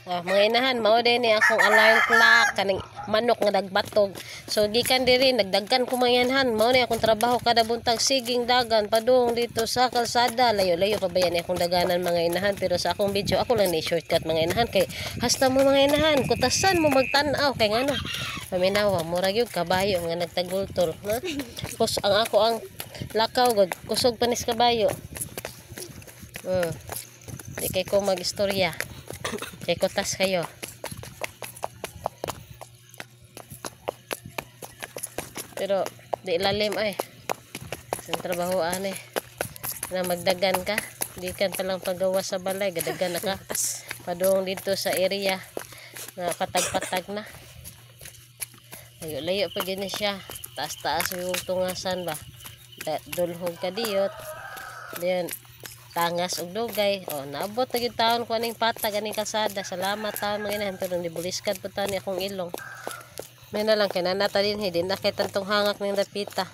Mga inahan, mao din ni akong alarm clock kaning manok nga nagbatog. So gikan diri nagdaggan ko mga inahan, mao ni akong trabaho kada buntag siging dagan padung dito sa kalsada. Layo-layo pa ba yan akong daganan mga inahan, pero sa akong video ako lang ni shortcut mga inahan kay hasta mo mga inahan, kutasan mo magtan-aw kay ngano. Paminawa mura gyud kabayo nga nagtagultol, ha? Ang ako ang lakaw gud kusog panis kabayo. Di kay ko magistorya. Kay kutas kayo. Pero di lalim ay. Sa trabahoan na magdagan ka. Di kan palang paggawa sa balay, gadagan na ka. Padung dito sa area na patag-patag na. Layo-layo pa din siya. Taas-taas yung tungasan ba. Dulhog ka diyot. Then tangas og dugay. Naabot na gyud taon ko aning patag aning kalsada. Salamat taon mga inahan, pero nibuliskan po taon ni akong ilong. May na lang kay nanata din, hindi na kay tantong hangak ng dapita.